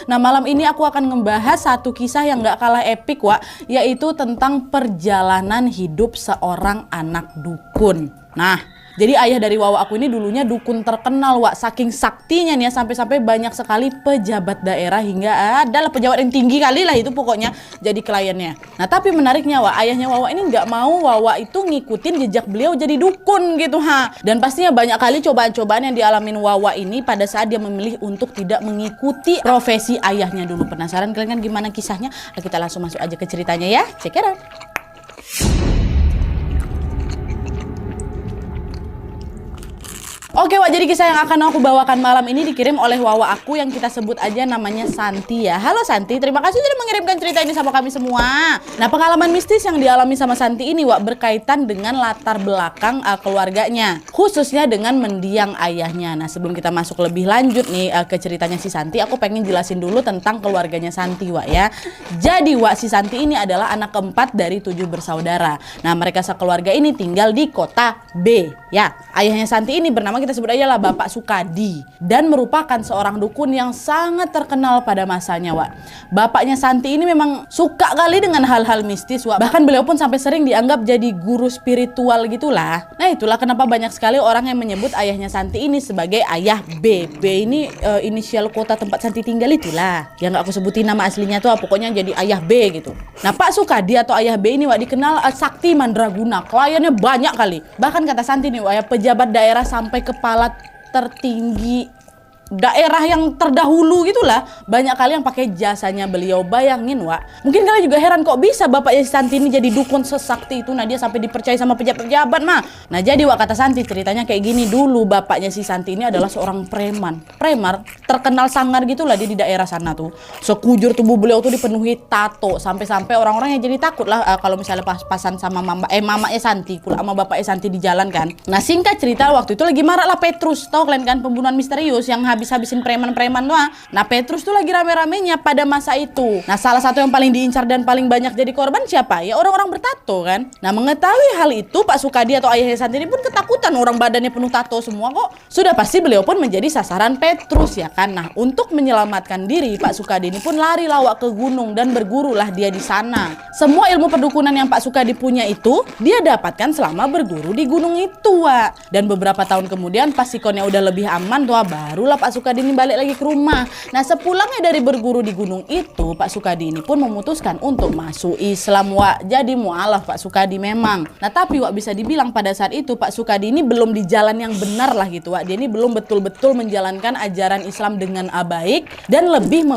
Nah, malam ini aku akan ngebahas satu kisah yang gak kalah epik, Wak, yaitu tentang perjalanan hidup seorang anak dukun. Nah, jadi ayah dari Wawa aku ini dulunya dukun terkenal, Wak. Saking saktinya nih ya, sampai-sampai banyak sekali pejabat daerah hingga adalah pejabat yang tinggi kali lah itu pokoknya jadi kliennya. Nah, tapi menariknya, Wak, ayahnya Wawa ini nggak mau Wawa itu ngikutin jejak beliau jadi dukun gitu, ha. Dan pastinya banyak kali cobaan-cobaan yang dialamin Wawa ini pada saat dia memilih untuk tidak mengikuti profesi ayahnya dulu. Penasaran kalian kan gimana kisahnya? Nah, kita langsung masuk aja ke ceritanya ya. Check it out. Oke, Wak, jadi kisah yang akan aku bawakan malam ini dikirim oleh Wawa aku yang kita sebut aja namanya Santi ya. Halo Santi, terima kasih sudah mengirimkan cerita ini sama kami semua. Nah, pengalaman mistis yang dialami sama Santi ini, Wak, berkaitan dengan latar belakang keluarganya, khususnya dengan mendiang ayahnya. Nah, sebelum kita masuk lebih lanjut nih ke ceritanya si Santi, aku pengen jelasin dulu tentang keluarganya Santi, Wak, ya. Jadi, Wak, si Santi ini adalah anak keempat dari 7 bersaudara. Nah, mereka sekeluarga ini tinggal di kota B, ya. Ayahnya Santi ini bernama, kita sebut aja lah Bapak Sukadi, dan merupakan seorang dukun yang sangat terkenal pada masanya, Wak. Bapaknya Santi ini memang suka kali dengan hal-hal mistis, Wak. Bahkan beliau pun sampai sering dianggap jadi guru spiritual gitulah. Nah, itulah kenapa banyak sekali orang yang menyebut ayahnya Santi ini sebagai ayah B. B ini inisial kota tempat Santi tinggal itulah. Yang gak aku sebutin nama aslinya tuh, pokoknya jadi ayah B gitu. Nah, Pak Sukadi atau ayah B ini, Wak, dikenal sakti mandraguna. Kliennya banyak kali. Bahkan kata Santi nih, Wak, ya, pejabat daerah sampai kepala tertinggi daerah yang terdahulu gitulah, banyak kali yang pakai jasanya beliau. Bayangin, Wak, mungkin kalian juga heran kok bisa bapaknya Santi ini jadi dukun sesakti itu. Nah, dia sampai dipercaya sama pejabat-pejabat mah. Nah, jadi, Wak, kata Santi ceritanya kayak gini. Dulu bapaknya si Santi ini adalah seorang premar terkenal sangar gitulah dia di daerah sana tuh. Sekujur tubuh beliau tuh dipenuhi tato, sampai-sampai orang-orang yang jadi takut lah kalau misalnya pas-pasan sama mamanya Santi sama bapaknya Santi di jalan kan. Nah, singkat cerita, waktu itu lagi marak lah Petrus, tau kalian kan, pembunuhan misterius yang habis-habisin preman-preman tuh. Nah, Petrus tuh lagi rame-ramenya pada masa itu. Nah, salah satu yang paling diincar dan paling banyak jadi korban siapa? Ya orang-orang bertato kan. Nah, mengetahui hal itu, Pak Sukadi atau ayahnya Santi ini pun ketakutan. Orang badannya penuh tato semua kok. Sudah pasti beliau pun menjadi sasaran Petrus ya kan. Nah, untuk menyelamatkan diri, Pak Sukadi ini pun lari lawak ke gunung dan bergurulah dia di sana. Semua ilmu perdukunan yang Pak Sukadi punya itu dia dapatkan selama berguru di gunung itu, Wak. Dan beberapa tahun kemudian pas sikonnya udah lebih aman tuh, barulah Pak Sukadi ini balik lagi ke rumah. Nah, sepulangnya dari berguru di gunung itu, Pak Sukadi ini pun memutuskan untuk masuk Islam, Wak. Jadi mualaf Pak Sukadi memang. Nah, tapi, Wak, bisa dibilang pada saat itu Pak Sukadi ini belum di jalan yang benar lah gitu, Wak. Dia ini belum betul-betul menjalankan ajaran Islam dengan baik dan lebih memilih